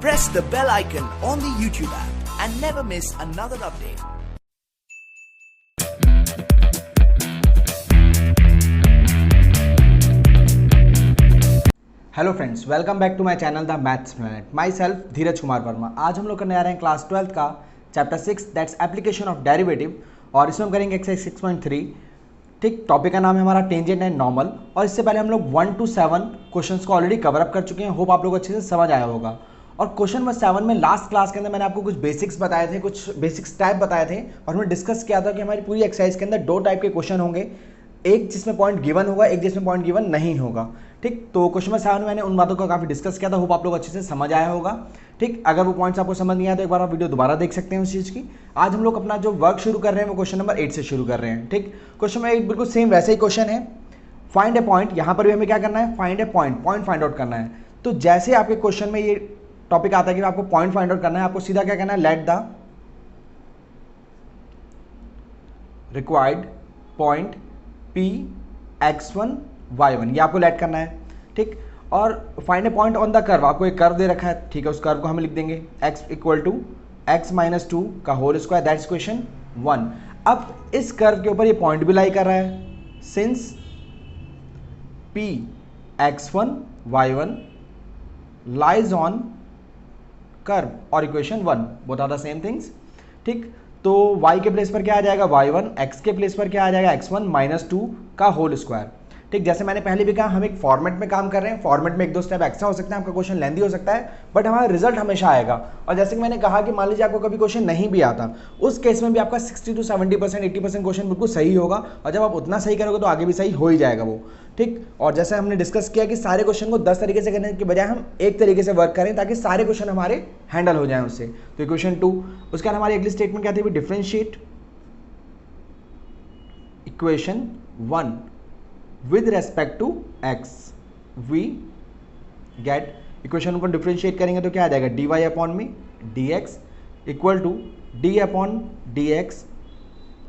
Press the bell icon on the YouTube app and never miss another update. Hello friends, welcome back to my channel the maths planet. My self Dheeraj Kumar Verma. आज हम लोग करने आ रहे हैं class 12 का chapter 6 that's application of derivative, और इसमें हम करेंगे एक्सरसाइज 6.3। ठीक, टॉपिक का नाम है हमारा टेंजेंट एंड नॉर्मल। और इससे पहले हम लोग 1 to 7 क्वेश्चंस को ऑलरेडी कवर अप कर चुके हैं। होप आप लोग अच्छे से समझ आया होगा। और क्वेश्चन नंबर 7 में लास्ट क्लास के अंदर मैंने आपको कुछ बेसिक्स बताए थे, कुछ बेसिक्स टाइप बताए थे, और हमने डिस्कस किया था कि हमारी पूरी एक्सरसाइज के अंदर 2 टाइप के क्वेश्चन होंगे, एक जिसमें पॉइंट गिवन होगा, एक जिसमें पॉइंट गिवन नहीं होगा। ठीक, तो क्वेश्चन नंबर 7 में मैंने उन बातों का काफी डिस्कस किया था। होप आप लोग अच्छे से समझ आया होगा। ठीक, अगर वो पॉइंट्स आपको समझ नहीं आया तो एक बार आप वीडियो दोबारा देख सकते हैं उस चीज की। आज हम लोग अपना जो वर्क शुरू कर रहे हैं वो क्वेश्चन नंबर 8 से शुरू कर रहे हैं। ठीक, क्वेश्चन नंबर 8 बिल्कुल सेम वैसे ही क्वेश्चन है। फाइंड ए पॉइंट, यहाँ पर भी हमें क्या करना है, फाइंड ए पॉइंट, पॉइंट फाइंड आउट करना है। तो जैसे आपके क्वेश्चन में ये टॉपिक आता है कि आपको पॉइंट फाइंड आउट करना है, आपको सीधा क्या करना है, let the required point P x1 y1, ये आपको लेट करना है। ठीक, और find A point on the curve, आपको एक कर्व दे रखा है। ठीक है, उस कर्व को हम लिख देंगे x equal to x minus 2 का होल स्क्वायर, दैट्स क्वेश्चन 1। अब इस कर्व के ऊपर ये पॉइंट भी लाई कर रहा है। Since P x1 y1 lies on curve और equation 1, both are the same things. ठीक, तो y के प्लेस पर क्या आ जाएगा, y1, x के प्लेस पर क्या आ जाएगा, x1 माइनस 2 का होल स्क्वायर। ठीक, जैसे मैंने पहले भी कहा, हम एक फॉर्मेट में काम कर रहे हैं। फॉर्मेट में एक दो स्टेप एक्स्ट्रा हो सकता है, आपका क्वेश्चन लेंदी हो सकता है, बट हमारा रिजल्ट हमेशा आएगा। और जैसे कि मैंने कहा कि मान लीजिए आपको कभी क्वेश्चन नहीं भी आता, उस केस में भी आपका 60 to 70%, 80% क्वेश्चन बिल्कुल सही होगा। और जब आप उतना सही करोगे तो आगे भी सही हो ही जाएगा वो। ठीक, और जैसे हमने डिस्कस किया कि सारे क्वेश्चन को 10 तरीके से करने के बजाय हम एक तरीके से वर्क करें ताकि सारे क्वेश्चन हमारे हैंडल हो जाएं उससे। तो इक्वेशन 2, उसके बाद हमारी अगली स्टेटमेंट क्या थी, differentiate equation 1 with respect to x, we get equation को डिफरेंशिएट करेंगे तो क्या आ जाएगा, dy अपॉन में dx equal to d upon dx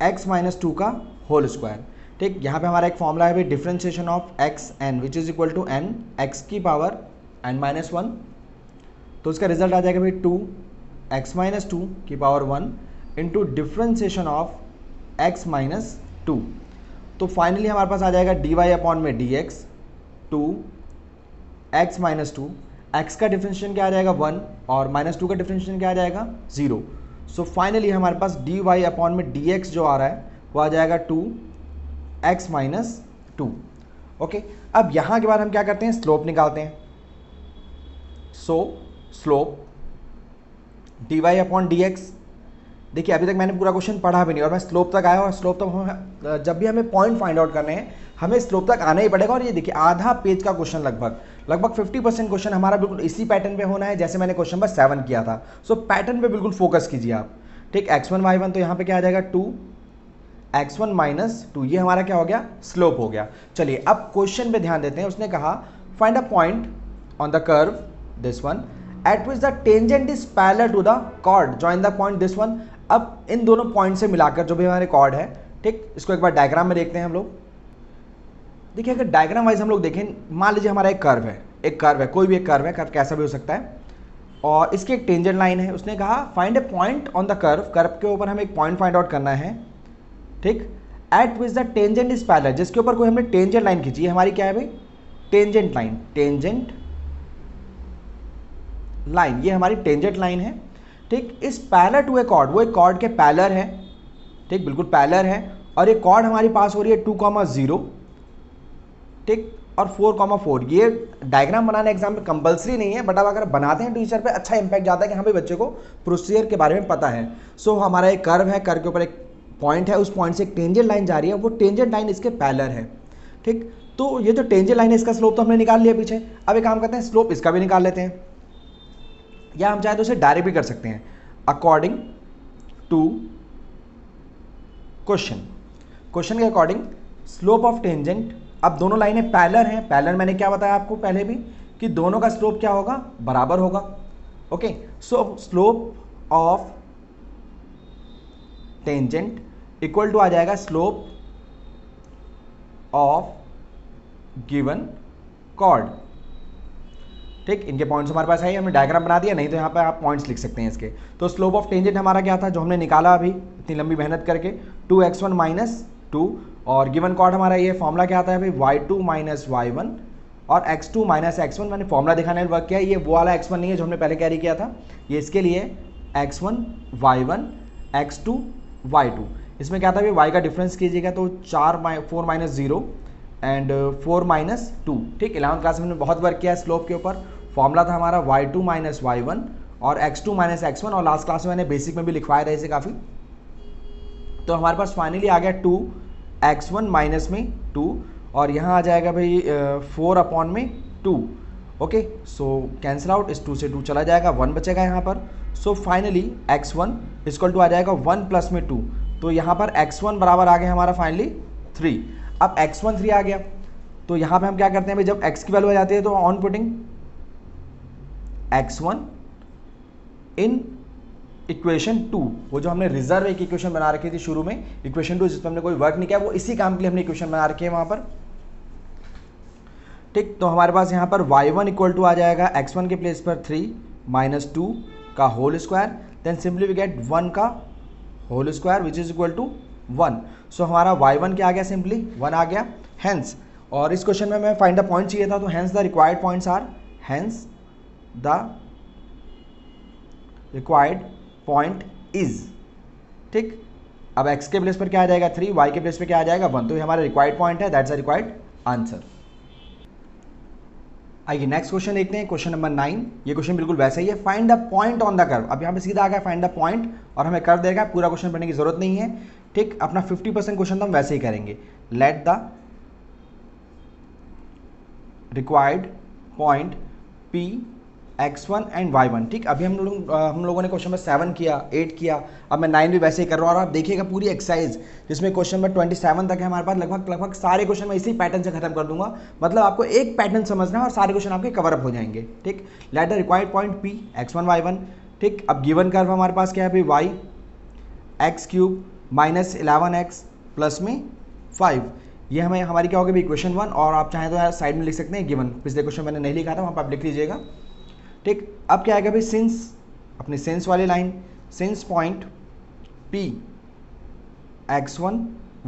x minus 2 का होल स्क्वायर। ठीक, यहाँ पे हमारा एक फॉर्मूला है differentiation of x n which is equal to n x की पावर n माइनस 1। तो उसका रिजल्ट आ जाएगा भाई 2x माइनस 2 की power 1 into differentiation of x minus 2। तो फाइनली हमारे पास आ जाएगा dy अपॉन में dx 2x माइनस 2, x का डिफरेंशिएशन क्या आ जाएगा 1 और माइनस 2 का डिफरेंशिएशन क्या आ जाएगा 0। सो फाइनली हमारे पास dy अपॉन में dx जो आ रहा है वो आ जाएगा 2x माइनस 2। ओके, अब यहाँ के बाद हम क्या करते हैं, स्लोप निकालते हैं। सो स्लोप dy अपॉन dx, देखिए अभी तक मैंने पूरा क्वेश्चन पढ़ा भी नहीं और मैं स्लोप तक आया, और स्लोप तक जब भी हमें पॉइंट फाइंड आउट करने हैं हमें स्लोप तक आना ही पड़ेगा। और ये देखिए आधा पेज का क्वेश्चन, लगभग 50% क्वेश्चन हमारा बिल्कुल इसी पैटर्न पे होना है जैसे मैंने क्वेश्चन नंबर 7 किया था। सो पैटर्न पे बिल्कुल फोकस कीजिए आप। ठीक, x1 y1, तो यहाँ पे क्या आ जाएगा 2x1 माइनस 2, ये हमारा क्या हो गया, स्लोप हो गया। चलिए अब क्वेश्चन पे ध्यान देते हैं। उसने कहा find a point on the curve this one at which the tangent is parallel to the chord join the point this one. अब इन दोनों पॉइंट से मिलाकर जो भी हमारे कॉर्ड है, ठीक, इसको एक बार डायग्राम में देखते हैं हम लोग। देखिए अगर डायग्राम वाइज हम लोग देखें, मान लीजिए हमारा एक कर्व है, कोई भी एक कर्व है, कर्व कैसा भी हो सकता है, और इसकी एक टेंजेंट लाइन है। उसने कहा find A point on the curve, curve के ऊपर हमें एक पॉइंट फाइंड आउट करना है। ठीक, eight which the tangent is parallel, जिसके ऊपर कोई हमने टेंजेंट लाइन खींची है। हमारी क्या है भाई, टेंजेंट लाइन, ये हमारी टेंजेंट लाइन है। ठीक, इस पैरेलल टू ए कॉर्ड, वो एक कॉर्ड के पैरेलल है। ठीक, बिल्कुल पैरेलल है, और ये कॉर्ड हमारी पास हो रही है 2,0। ठीक, और 4,4। ये डायग्राम बनाना एग्जाम में कंपलसरी नहीं है, बट अब अगर बनाते हैं टीचर पे अच्छा इंपैक्ट जाता है कि हमें बच्चे को प्रोसीजर के बारे में पता है। सो हमारा एक कर्व है, कर्व के ऊपर एक पॉइंट है, उस पॉइंट से एक टेंजेंट लाइन जा रही है, वो टेंजेंट लाइन इसके पैरेलल है। ठीक, तो ये जो टेंजेंट लाइन है इसका स्लोप तो हमने निकाल लिया पीछे। अब एक काम करते हैं, स्लोप इसका भी निकाल लेते हैं, या हम चाहे तो उसे डायरेक्ट भी कर सकते हैं अकॉर्डिंग टू क्वेश्चन के अकॉर्डिंग स्लोप ऑफ टेंजेंट। अब दोनों लाइनें पैरेलल हैं, पैरेलल मैंने क्या बताया आपको पहले भी कि दोनों का स्लोप क्या होगा, बराबर होगा। Okay, so slope of tangent equal to आ जाएगा स्लोप ऑफ गिवन कॉर्ड। ठीक, इनके पॉइंट्स हमारे पास है, हमने डायग्राम बना दिया, नहीं तो यहाँ पे आप पॉइंट्स लिख सकते हैं इसके। तो स्लोप ऑफ टेंजेंट हमारा क्या था जो हमने निकाला अभी इतनी लंबी मेहनत करके, 2x1 माइनस 2, और गिवन कॉर्ड हमारा ये फॉर्मूला क्या आता है भाई, y2 माइनस y1 और x2 माइनस x1। मैंने फॉर्मूला दिखाने में वर्क किया, ये वो वाला x1 नहीं है जो हमने पहले कैरी किया था, ये इसके लिए x1 y1 x2 y2। इसमें क्या था भाई, y का डिफरेंस कीजिएगा तो 4 माइनस 0 एंड 4 माइनस 2। ठीक, 11th क्लास में हमने बहुत वर्क किया है स्लोप के ऊपर। फॉर्मूला था हमारा y2 माइनस y1 और x2 माइनस x1, और लास्ट क्लास में मैंने बेसिक में भी लिखवाया था इसे काफ़ी। तो हमारे पास फाइनली आ गया 2x1 माइनस में 2, और यहाँ आ जाएगा भाई 4 अपॉन में 2। ओके, सो कैंसिल आउट, इस 2 से 2 चला जाएगा, 1 बचेगा यहाँ पर। So finally x1 equal to आ जाएगा 1 प्लस में 2, तो यहाँ पर x1 बराबर आ गया हमारा फाइनली 3। अब x1 3 आ गया, तो यहाँ पे हम क्या करते हैं भाई, जब x की वैल्यू आ जाती है तो on putting x1 in equation 2, वो जो हमने रिजर्व एक इक्वेशन बना रखी थी शुरू में, इक्वेशन 2 जिस पर हमने कोई वर्क नहीं किया, वो इसी काम के लिए हमने इक्वेशन बना रखी है वहाँ पर। ठीक, तो हमारे पास यहाँ पर y1 इक्वल टू आ जाएगा x1 के प्लेस पर 3 माइनस 2 का whole square, then simply we get 1 का whole square which is equal to 1। So हमारा y1 क्या आ गया, सिंपली 1 आ गया। हेंस, और इस क्वेश्चन में मैं फाइंड द पॉइंट चाहिए था, तो hence the required points are, hence the required point is. ठीक, अब x के प्लेस पर क्या आ जाएगा 3, y के प्लेस पर क्या आ जाएगा 1, तो ये हमारा रिक्वायर्ड पॉइंट है, दैट्स अ रिक्वायर्ड आंसर। आइए नेक्स्ट क्वेश्चन देखते हैं, क्वेश्चन नंबर 9। ये क्वेश्चन बिल्कुल वैसा ही है, find the point on the curve. अब यहाँ पे सीधा आ गया फाइंड द पॉइंट, और हमें कर्व देगा, पूरा क्वेश्चन पढ़ने की जरूरत नहीं है। ठीक, अपना 50% क्वेश्चन तो हम वैसे ही करेंगे। Let the required point P x1 and y1। ठीक, अभी हम लोगों ने क्वेश्चन नंबर 7 किया, 8 किया, अब मैं 9 भी वैसे ही कर रहा हूँ। और आप देखिएगा पूरी एक्सरसाइज जिसमें क्वेश्चन नंबर 27 तक है हमारे पास, लगभग सारे क्वेश्चन मैं इसी पैटर्न से खत्म कर दूंगा। मतलब आपको एक पैटर्न समझना है और सारे क्वेश्चन आपके कवर अप हो जाएंगे। ठीक, let the required point P x1 y1। ठीक, अब गिवन कर्व हमारे पास क्या है भाई, y x cube minus 11x plus में 5। ये हमें हमारी क्या होगी भाई, इक्वेशन 1, और आप चाहें तो साइड में लिख सकते हैं गिवन। पिछले क्वेश्चन मैंने नहीं लिखा था, वहाँ पर आप लिख लीजिएगा। ठीक, अब क्या आएगा भाई, सिंस, अपनी सिंस वाली line, since point P x1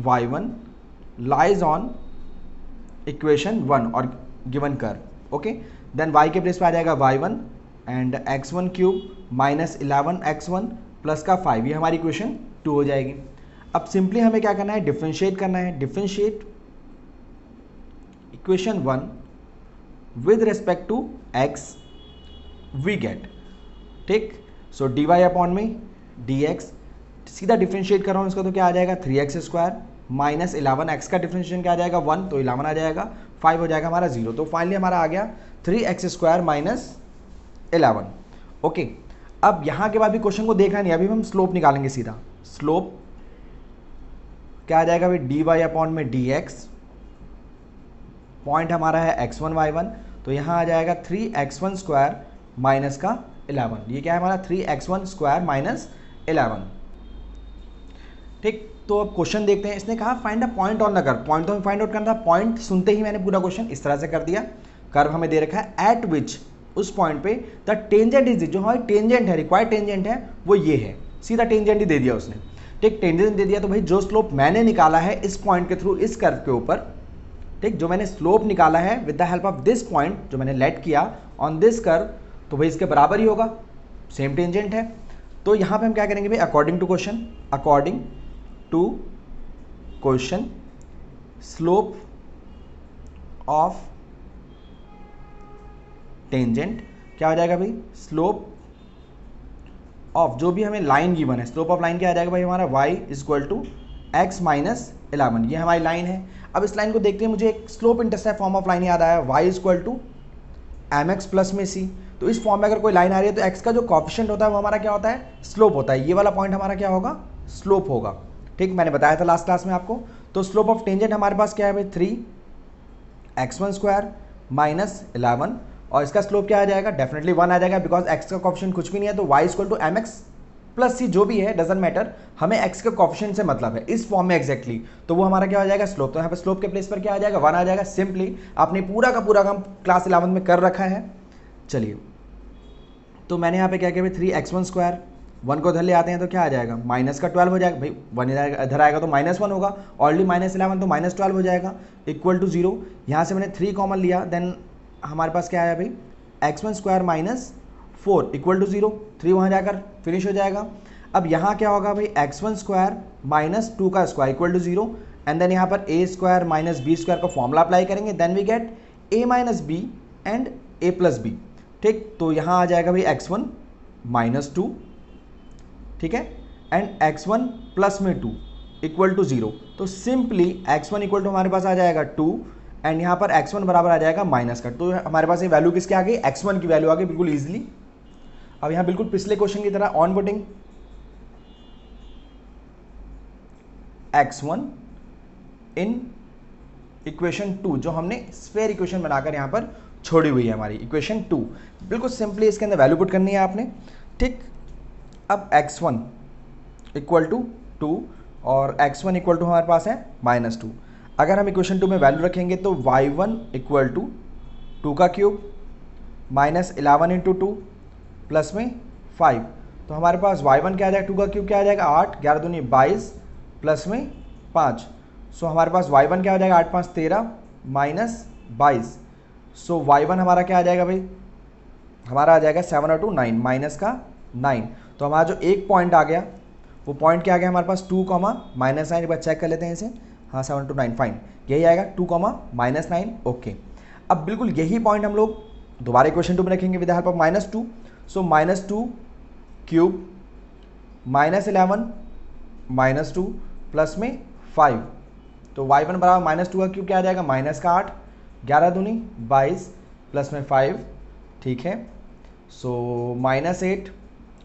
y1 lies on equation 1 और given curve. Okay, then y के प्लेस पे आ जाएगा y1 and x1 cube minus 11x1 plus का 5, ये हमारी इक्वेशन 2 हो जाएगी। अब सिंपली हमें क्या करना है, डिफरेंशिएट करना है। Differentiate equation 1 with respect to x we get. ठीक, सो डी वाई अपॉन में dx, सीधा डिफरेंशिएट कर रहा हूँ इसका, तो क्या आ जाएगा 3x स्क्वायर माइनस 11x का डिफरेंशिएशन क्या आ जाएगा 1, तो 11 आ जाएगा, 5 हो जाएगा हमारा 0। तो फाइनली हमारा आ गया 3x स्क्वायर माइनस 11। ओके, अब यहाँ के बाद भी क्वेश्चन को देखा नहीं, अभी हम स्लोप निकालेंगे सीधा। स्लोप क्या आ जाएगा भाई, डी वाई अपॉन में dx, पॉइंट हमारा है x1 y1, तो यहाँ आ जाएगा 3x1 स्क्वायर माइनस का 11। ये क्या है हमारा 3x1 स्क्वायर माइनस 11। ठीक, तो अब क्वेश्चन देखते हैं। इसने कहा find a point on the curve. Point तो हमें फाइंड आउट करना था, पॉइंट सुनते ही मैंने पूरा क्वेश्चन इस तरह से कर दिया। कर्व हमें दे रखा है एट विच, उस पॉइंट पे द टेंजेंट इज, जो हमारी टेंजेंट है, रिक्वायर्ड टेंजेंट है वो ये है, सीधा टेंजेंट ही दे दिया उसने। ठीक, टेंजेंट दे दिया, तो भाई जो स्लोप मैंने निकाला है इस पॉइंट के थ्रू, इस कर्व के ऊपर, ठीक, जो मैंने स्लोप निकाला है with the help of this point, जो मैंने लेट किया ऑन दिस कर्व, तो भाई इसके बराबर ही होगा, सेम टेंजेंट है। तो यहाँ पे हम क्या करेंगे भाई, according to question slope of tangent क्या हो जाएगा भाई, स्लोप ऑफ जो भी हमें लाइन गिवन है, स्लोप ऑफ लाइन क्या आ जाएगा भाई हमारा y is equal to x minus 11। ये हमारी लाइन है। अब इस लाइन को देखते हैं, मुझे एक slope intercept form of line याद आया, y is equal to mx plus में c। तो इस फॉर्म में अगर कोई लाइन आ रही है तो x का जो कॉफिशिएंट होता है वो हमारा क्या होता है, स्लोप होता है। ये वाला पॉइंट हमारा क्या होगा, स्लोप होगा। ठीक, मैंने बताया था लास्ट क्लास में आपको। तो स्लोप ऑफ टेंजेंट हमारे पास क्या है भाई, 3x1 स्क्वायर माइनस 11, और इसका स्लोप क्या आ जाएगा, डेफिनेटली 1 आ जाएगा, बिकॉज x का कॉफिशिएंट कुछ भी नहीं है। तो y equal to mx plus c, जो भी है डजंट मैटर, हमें x के कॉफिशिएंट से मतलब है इस फॉर्म में एग्जैक्टली। तो वो हमारा क्या हो जाएगा, स्लोप। तो यहाँ पे स्लोप के प्लेस पर क्या आ जाएगा, 1 आ जाएगा। सिंपली आपने पूरा का पूरा काम क्लास 11 में कर रखा है। चलिए, तो मैंने यहाँ पे क्या किया भाई, 3x1 1 को इधर ले आते हैं तो क्या आ जाएगा, माइनस का 12 हो जाएगा भाई, 1 इधर आएगा तो -1 होगा, ऑलरेडी -11 तो -12 हो जाएगा, इक्वल टू 0। यहाँ से मैंने 3 कॉमन लिया, देन हमारे पास क्या आया भाई, x1 - 4 इक्वल टू 0, 3 वहाँ जाकर फिनिश हो जाएगा। अब यहाँ क्या होगा भाई, x1 - 2 का square equal to 0, and then यहाँ पर a² - b² का फॉर्मूला अप्लाई करेंगे, then we get a - b and a + b। ठीक, तो यहाँ आ जाएगा भाई x1 - 2, ठीक है, एंड x1 प्लस में 2 इक्वल टू 0। तो सिंपली x1 इक्वल टू हमारे पास आ जाएगा 2, एंड यहाँ पर x1 बराबर आ जाएगा माइनस का। तो हमारे पास ये वैल्यू किसकी आ गई, x1 की वैल्यू आ गई बिल्कुल ईजिली। अब यहाँ बिल्कुल पिछले क्वेश्चन की तरह on putting x1 in equation 2, जो हमने स्फेयर इक्वेशन बनाकर यहाँ पर छोड़ी हुई है हमारी इक्वेशन 2, बिल्कुल सिंपली इसके अंदर वैल्यू पुट करनी है आपने। ठीक, अब x1 इक्वल टू 2 और x1 इक्वल टू हमारे पास है -2। अगर हम इक्वेशन 2 में वैल्यू रखेंगे तो y1 इक्वल टू 2 का क्यूब -11 × 2 प्लस में 5, तो हमारे पास y1 क्या आ जाएगा, 2 का क्यूब क्या आ जाएगा 8, 11 दूनी 22 प्लस में 5। सो हमारे पास y1 क्या आ जाएगा, 8 5 13 -22। सो y1 हमारा क्या आ जाएगा भाई, हमारा आ जाएगा 7 और 2 9, माइनस का 9। तो हमारा जो एक पॉइंट आ गया वो पॉइंट क्या आ गया हमारे पास, 2, -9। एक बार चेक कर लेते हैं इसे, हाँ 7 to 9 फाइन, यही आएगा 2, -9। ओके, अब बिल्कुल यही पॉइंट हम लोग दोबारा इक्वेशन 2 में रखेंगे with the help of -2। So -2 cube -11 -2 plus में 5, तो y1 बराबर -2 का क्यूब क्या आ जाएगा, माइनस का 8, 11 दूनी 22 प्लस में 5, ठीक है। सो -8,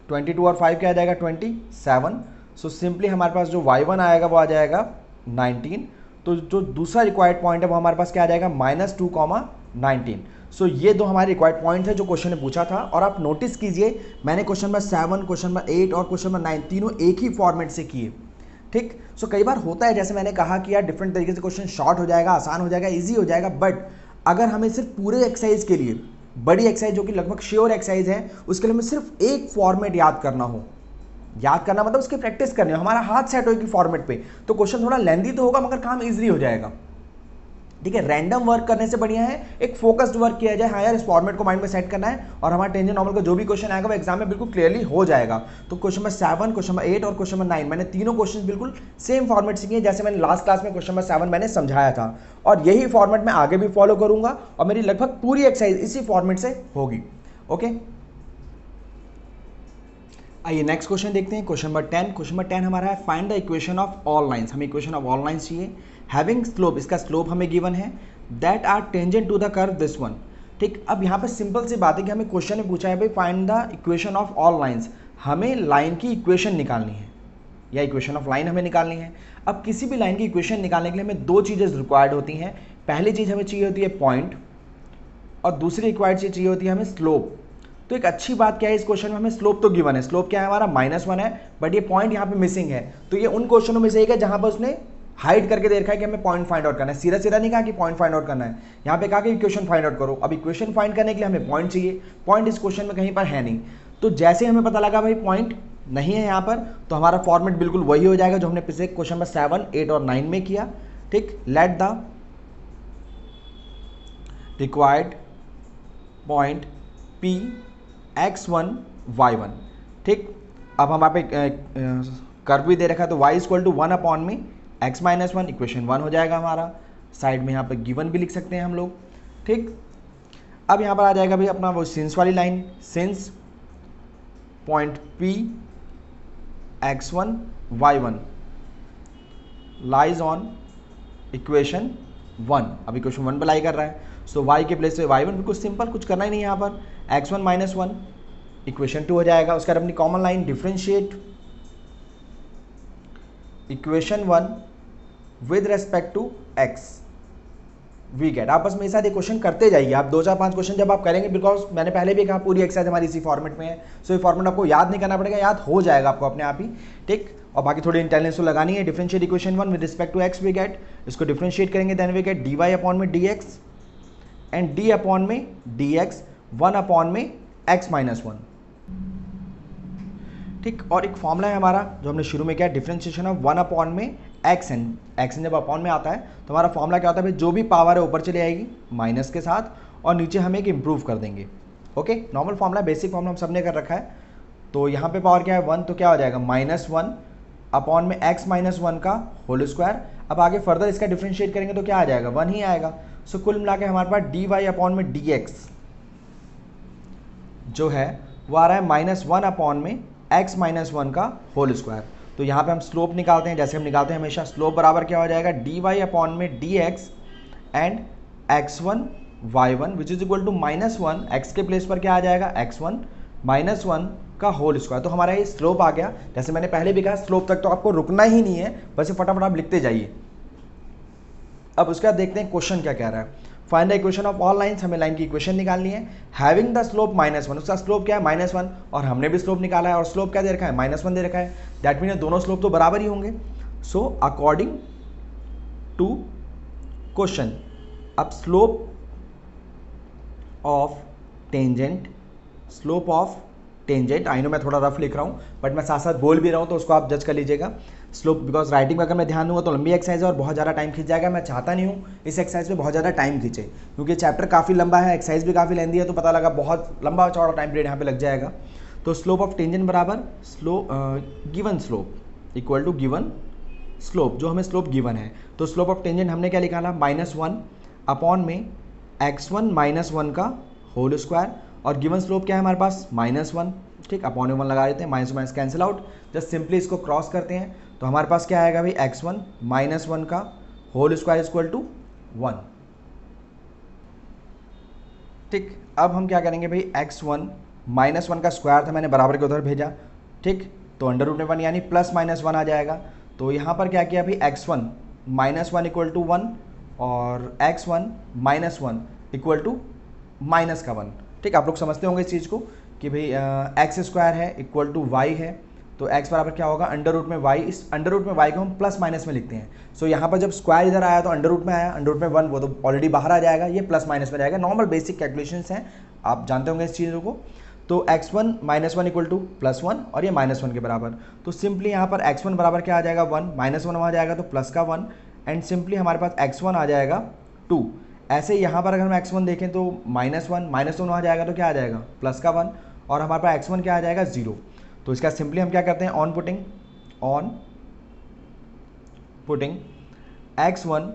22 और 5 क्या आ जाएगा 27। सो सिंपली हमारे पास जो y1 आएगा वो आ जाएगा 19। तो जो दूसरा रिक्वायर्ड पॉइंट है वो हमारे पास क्या आ जाएगा, -2, 19। सो ये दो हमारे रिक्वायर्ड पॉइंट है जो क्वेश्चन ने पूछा था। और आप नोटिस कीजिए, मैंने क्वेश्चन नंबर 7, क्वेश्चन नंबर 8 और क्वेश्चन नंबर 9 तीनों एक ही फॉर्मेट से किए। ठीक, सो कई बार होता है, जैसे मैंने कहा कि यार डिफरेंट तरीके से क्वेश्चन शॉर्ट हो जाएगा, आसान हो जाएगा, ईजी हो जाएगा, बट अगर हमें सिर्फ पूरे एक्सरसाइज के लिए, बड़ी एक्सरसाइज जो कि लगभग श्योर एक्सरसाइज है, उसके लिए हमें सिर्फ एक फॉर्मेट याद करना हो, याद करना मतलब उसकी प्रैक्टिस करनी हो, हमारा हाथ सेट होगी फॉर्मेट पे, तो क्वेश्चन थोड़ा लेंदी तो होगा मगर काम इजीली हो जाएगा। ठीक है, रैंडम वर्क करने से बढ़िया है एक फोकस्ड वर्क किया जाए, हाँ यार इस फॉर्मेट को माइंड में सेट करना है और हमारा टेंजेंट नॉर्मल का जो भी क्वेश्चन आएगा वो एग्जाम में बिल्कुल क्लियरली हो जाएगा। तो क्वेश्चन नंबर 7, क्वेश्चन नंबर 8 और क्वेश्चन नंबर 9 मैंने तीनों क्वेश्चन बिल्कुल सेम फॉर्मेट से किए, जैसे मैंने लास्ट क्लास में क्वेश्चन नंबर 7 मैंने समझाया था, और यही फॉर्मेट मैं आगे भी फॉलो करूंगा और मेरी लगभग पूरी एक्सरसाइज इसी फॉर्मेट से होगी। ओके, आइए नेक्स्ट क्वेश्चन देखते हैं, क्वेश्चन नंबर 10। क्वेश्चन नंबर 10 हमारा है find the equation of all lines. हमें इक्वेशन ऑफ ऑल लाइंस चाहिए, हैविंग स्लोप, इसका स्लोप हमें गिवन है, that are tangent to the curve this one. ठीक, अब यहाँ पे सिंपल सी बात है कि हमें क्वेश्चन में पूछा है भाई find the equation of all lines, हमें लाइन की इक्वेशन निकालनी है या इक्वेशन ऑफ लाइन हमें निकालनी है। अब किसी भी लाइन की इक्वेशन निकालने के लिए हमें दो चीज़ें रिक्वायर्ड होती हैं, पहली चीज़ हमें चाहिए होती है पॉइंट और दूसरी रिक्वायर्ड चीज़ चाहिए होती है हमें स्लोप। तो एक अच्छी बात क्या है, इस क्वेश्चन में हमें स्लोप तो गिवन है, स्लोप क्या है हमारा -1 है, बट ये पॉइंट यहाँ पे मिसिंग है। तो ये उन क्वेश्चनों में से एक है जहाँ पर उसने हाइड करके दे रखा है कि हमें पॉइंट फाइंड आउट करना है, सीधा सीधा नहीं कहा कि पॉइंट फाइंड आउट करना है, यहाँ पे कहा कि इक्वेशन फाइंड आउट करो। अब इक्वेशन फाइंड करने के लिए हमें पॉइंट चाहिए, पॉइंट इस क्वेश्चन में कहीं पर है नहीं। तो जैसे हमें पता लगा भाई पॉइंट नहीं है यहाँ पर, तो हमारा फॉर्मेट बिल्कुल वही हो जाएगा जो हमने पिछले क्वेश्चन नंबर 7, 8 और 9 में किया। ठीक, let the required point P x1 y1। ठीक, अब हम पे कर्व भी दे रखा है, तो y = 1 में x - 1 इक्वेशन 1 हो जाएगा हमारा। साइड में यहाँ पे गिवन भी लिख सकते हैं हम लोग। ठीक, अब यहाँ पर आ जाएगा भाई अपना वो सिंस वाली line, since point P x1 y1 lies on equation 1। अब इक्वेशन 1 पर लाई कर रहा है, सो y के प्लेस पे y1, बिल्कुल सिंपल, कुछ करना ही नहीं यहाँ पर, x1 - 1 इक्वेशन 2 हो जाएगा। उसके बाद अपनी common line differentiate equation 1 with respect to x, we get. आप बस मेरे साथ ये क्वेश्चन करते जाइए, आप 2 4 5 क्वेश्चन जब आप करेंगे, बिकॉज मैंने पहले भी कहा पूरी एक्सरसाइज हमारी इसी फॉर्मेट में है, सो ये फॉर्मेट आपको याद नहीं करना पड़ेगा, याद हो जाएगा आपको अपने आप ही। ठीक, और बाकी थोड़ी इंटेलिजेंस तो लगानी है। Differentiate equation 1 with respect to x we get, इसको डिफरेंशिएट करेंगे then we get dy upon में dx एंड d अपॉन में dx 1 अपॉन में x माइनस 1। ठीक, और एक फॉर्मूला है हमारा जो हमने शुरू में किया, डिफरेंशिएशन ऑफ 1 अपॉन में एक्स एन। एक्स एन जब अपॉन में आता है तो हमारा फॉर्मूला क्या होता है भाई, जो भी पावर है ऊपर चली आएगी माइनस के साथ, और नीचे हम एक इम्प्रूव कर देंगे। Okay, normal formula, basic formula हम सब ने कर रखा है। तो यहाँ पे पावर क्या है 1, तो क्या हो जाएगा -1 अपॉन में x माइनस 1 का होल स्क्वायर। अब आगे फर्दर इसका डिफ्रेंशिएट करेंगे तो क्या आ जाएगा, 1 ही आएगा। सो कुल मिला के हमारे पास dy अपॉन में dx जो है वो आ रहा है -1 अपॉन में x माइनस 1 का होल स्क्वायर। तो यहाँ पे हम स्लोप निकालते हैं, जैसे हम निकालते हैं हमेशा, स्लोप बराबर क्या हो जाएगा, dy अपॉन में dx and x1 y1 which is equal to -1, x के प्लेस पर क्या आ जाएगा, x1 -1 का होल स्क्वायर। तो हमारा ये स्लोप आ गया। जैसे मैंने पहले भी कहा, स्लोप तक तो आपको रुकना ही नहीं है, बस फटाफट आप लिखते जाइए। अब उसके बाद देखते हैं क्वेश्चन क्या कह रहा है। Find the equation of all lines, हमें लाइन की इक्वेशन निकालनी है। हैविंग द स्लोप -1, उसका स्लोप क्या है -1, और हमने भी स्लोप निकाला है, और स्लोप क्या दे रखा है, -1 दे रखा है। दैट मीन दोनों स्लोप तो बराबर ही होंगे। सो अकॉर्डिंग टू क्वेश्चन, अब slope of tangent, slope of tangent, I know मैं थोड़ा रफ लिख रहा हूँ बट मैं साथ साथ बोल भी रहा हूँ, तो उसको आप जज कर लीजिएगा। स्लोप, बिकॉज राइटिंग में अगर मैं ध्यान दूंगा तो लंबी एक्सरसाइज है और बहुत ज़्यादा टाइम खींच जाएगा। मैं चाहता नहीं हूँ इस एक्सरसाइज पे बहुत ज़्यादा टाइम खींचे, क्योंकि चैप्टर काफ़ी लंबा है, एक्सरसाइज भी काफ़ी लेंदी है, तो पता लगा बहुत लंबा चौड़ा टाइम पीरियड यहाँ पे लग जाएगा। तो स्लोप ऑफ टेंजेंट बराबर given slope equal to given slope, जो हमें स्लोप गिवन है। तो स्लोप ऑफ टेंजेंट हमने क्या निकाला, -1 अपॉन में x1 -1 का होल स्क्वायर, और गिवन स्लोप क्या है हमारे पास, -1। ठीक, अपॉन में 1 लगा देते हैं, minus minus cancel out, just simply इसको क्रॉस करते हैं तो हमारे पास क्या आएगा भाई, x1 -1 का होल स्क्वायर इक्वल टू 1। ठीक, अब हम क्या करेंगे भाई, x1 -1 का स्क्वायर था, मैंने बराबर के उधर भेजा। ठीक, तो अंडर रूट में 1 यानी +-1 आ जाएगा। तो यहाँ पर क्या किया भाई, x1 -1 इक्वल टू 1 और x1 -1 इक्वल टू -1। ठीक, आप लोग समझते होंगे इस चीज़ को कि भाई एक्स स्क्वायर है इक्वल टू वाई है, तो x बराबर क्या होगा, अंडर रूट में y। इस अंडर रूट में y को हम प्लस माइनस में लिखते हैं। सो यहाँ पर जब स्क्वायर इधर आया तो अंडर रूट में आया, अंडर रूट में 1 वो तो ऑलरेडी बाहर आ जाएगा, ये प्लस माइनस में जाएगा। नॉर्मल बेसिक कैलकुलेशंस हैं, आप जानते होंगे इस चीज़ों को। तो x1 -1 इक्वल टू +1 और ये -1 के बराबर। तो सिंपली यहाँ पर x1 बराबर क्या आ जाएगा, 1, -1 वहाँ जाएगा तो प्लस का 1, एंड सिंपली हमारे पास x1 आ जाएगा 2। ऐसे यहाँ पर अगर हम x1 देखें तो -1 वहाँ जाएगा तो क्या आ जाएगा, प्लस का 1, और हमारे पास x1 क्या आ जाएगा, 0। तो इसका सिंपली हम क्या करते हैं, on putting x1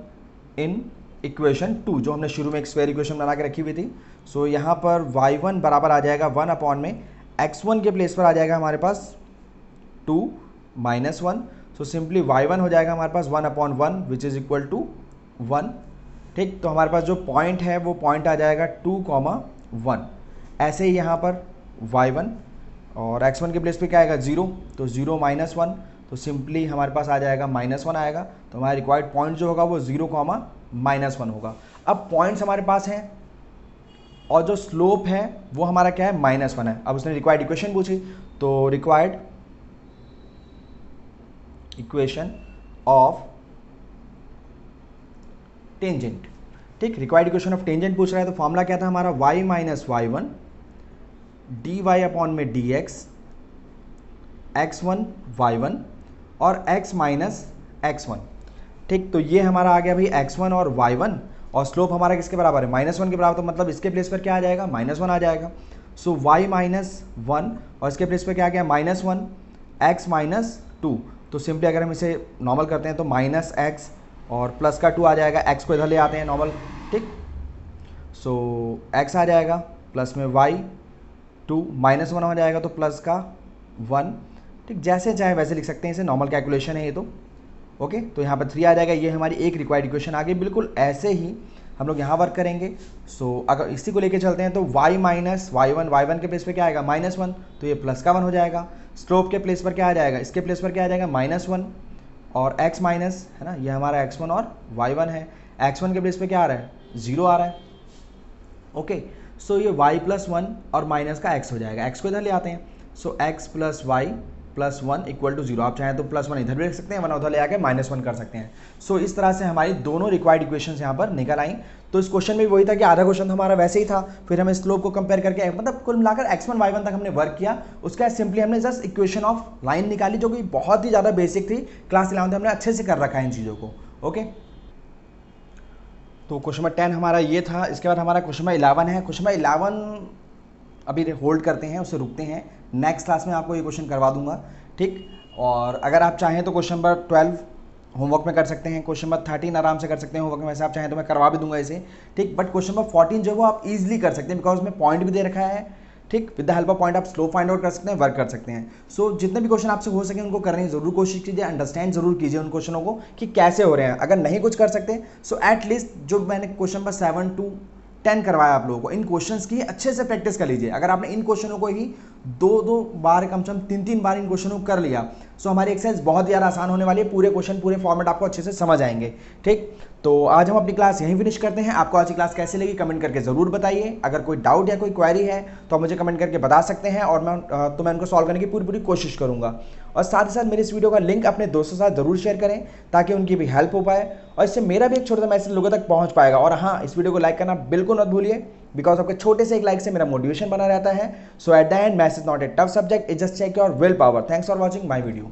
in equation 2, जो हमने शुरू में एक स्क्वायर इक्वेशन बना के रखी हुई थी। सो यहाँ पर y1 बराबर आ जाएगा 1 अपॉन में x1 के प्लेस पर आ जाएगा हमारे पास 2 -1। सो सिंपली y1 हो जाएगा हमारे पास 1/1 विच इज़ इक्वल टू 1। ठीक, तो हमारे पास जो पॉइंट है वो पॉइंट आ जाएगा 2,1। ऐसे ही यहाँ पर y1 और x1 के प्लेस पे क्या आएगा, 0, तो 0 -1, तो सिंपली हमारे पास आ जाएगा -1 आएगा। तो हमारा रिक्वायर्ड पॉइंट जो होगा वो 0,-1 होगा। अब पॉइंट्स हमारे पास हैं और जो स्लोप है वो हमारा क्या है, -1 है। अब उसने रिक्वायर्ड इक्वेशन पूछी, तो रिक्वायर्ड इक्वेशन ऑफ टेंजेंट। ठीक, रिक्वायर्ड इक्वेशन ऑफ टेंजेंट पूछ रहा है, तो फॉर्मूला क्या था हमारा, y minus y1 dy upon में dx x1 y1 और x माइनस x1। ठीक, तो ये हमारा आ गया भाई x1 और y1, और स्लोप हमारा किसके बराबर है, -1 के बराबर, तो मतलब इसके प्लेस पर क्या आ जाएगा, -1 आ जाएगा। सो y माइनस 1 और इसके प्लेस पर क्या आ गया, -1 x माइनस 2। तो सिंपली अगर हम इसे नॉर्मल करते हैं तो -x और प्लस का 2 आ जाएगा, x को इधर ले आते हैं नॉर्मल। ठीक, सो x आ जाएगा प्लस में y 2 -1 हो जाएगा तो प्लस का 1। ठीक, जैसे चाहे वैसे लिख सकते हैं इसे, नॉर्मल कैलकुलेशन है ये तो। ओके, तो यहाँ पर 3 आ जाएगा, ये हमारी एक रिक्वायर्ड इक्वेशन आ गई। बिल्कुल ऐसे ही हम लोग यहाँ वर्क करेंगे। सो अगर इसी को लेके चलते हैं तो y माइनस y1 के प्लेस पे क्या आएगा, -1, तो ये प्लस का 1 हो जाएगा। स्लोप के प्लेस पर क्या आ जाएगा, इसके प्लेस पर क्या आ जाएगा, -1 और x माइनस है ना, ये हमारा x1 और y1 है। x1 के प्लेस पे क्या आ रहा है, 0 आ रहा है। ओके, सो ये y + 1 और माइनस का x हो जाएगा, x को इधर ले आते हैं। सो x + y +1 इक्वल टू 0। आप चाहें तो +1 इधर भी रख सकते हैं, वरना उधर ले आके -1 कर सकते हैं। सो इस तरह से हमारी दोनों रिक्वायर्ड इक्वेशंस यहाँ पर निकल आई। तो इस क्वेश्चन में भी वही था कि आधा क्वेश्चन तो हमारा वैसे ही था, फिर हमें स्लोप को कंपेयर करके मतलब कुल मिलाकर x1 y1 तक हमने वर्क किया। उसके बाद सिंपली हमने जस्ट इक्वेशन ऑफ लाइन निकाली, जो कि बहुत ही ज़्यादा बेसिक थी। क्लास 11 में हमने अच्छे से कर रखा है इन चीज़ों को। ओके, तो क्वेश्चन नंबर 10 हमारा ये था। इसके बाद हमारा क्वेश्चन नंबर 11 है। क्वेश्चन नंबर 11 अभी होल्ड करते हैं, उससे रुकते हैं, नेक्स्ट क्लास में आपको ये क्वेश्चन करवा दूंगा, ठीक। और अगर आप चाहें तो क्वेश्चन नंबर 12 होमवर्क में कर सकते हैं, क्वेश्चन नंबर 13 आराम से कर सकते हैं होमवर्क में, वैसे आप चाहें तो मैं करवा भी दूंगा इसे, ठीक। बट क्वेश्चन नंबर 14 जो है वो आप इजीली कर सकते हैं, बिकॉज उसमें पॉइंट भी दे रखा है, ठीक। With the help of point आप स्लो फाइंड आउट कर सकते हैं, वर्क कर सकते हैं। सो जितने भी क्वेश्चन आपसे हो सके उनको करने की जरूर कोशिश कीजिए, अंडरस्टैंड जरूर कीजिए उन क्वेश्चनों को कि कैसे हो रहे हैं। अगर नहीं कुछ कर सकते सो एटलीस्ट जो मैंने क्वेश्चन नंबर 7 to 10 करवाया आप लोगों को, इन क्वेश्चंस की अच्छे से प्रैक्टिस कर लीजिए। अगर आपने इन क्वेश्चनों को ही दो बार, कम से कम 3 बार इन क्वेश्चनों को कर लिया, सो हमारी एक्सरसाइज बहुत ज़्यादा आसान होने वाली है। पूरे क्वेश्चन, पूरे फॉर्मेट आपको अच्छे से समझ आएंगे, ठीक। तो आज हम अपनी क्लास यहीं फिनिश करते हैं। आपको आज की क्लास कैसी लगी कमेंट करके ज़रूर बताइए। अगर कोई डाउट या कोई क्वेरी है तो आप मुझे कमेंट करके बता सकते हैं, और मैं उनको सॉल्व करने की पूरी कोशिश करूँगा। और साथ ही साथ मेरे इस वीडियो का लिंक अपने दोस्तों के साथ ज़रूर शेयर करें, ताकि उनकी भी हेल्प हो पाए, और इससे मेरा भी एक छोटा सा मैसेज लोगों तक पहुँच पाएगा। और हाँ, इस वीडियो को लाइक करना बिल्कुल मत भूलिए, बिकॉज आपके छोटे से एक लाइक से मेरा मोटिवेशन बना रहता है। So at the end, maths is not a tough subject, it just check your will power. Thanks for watching my video.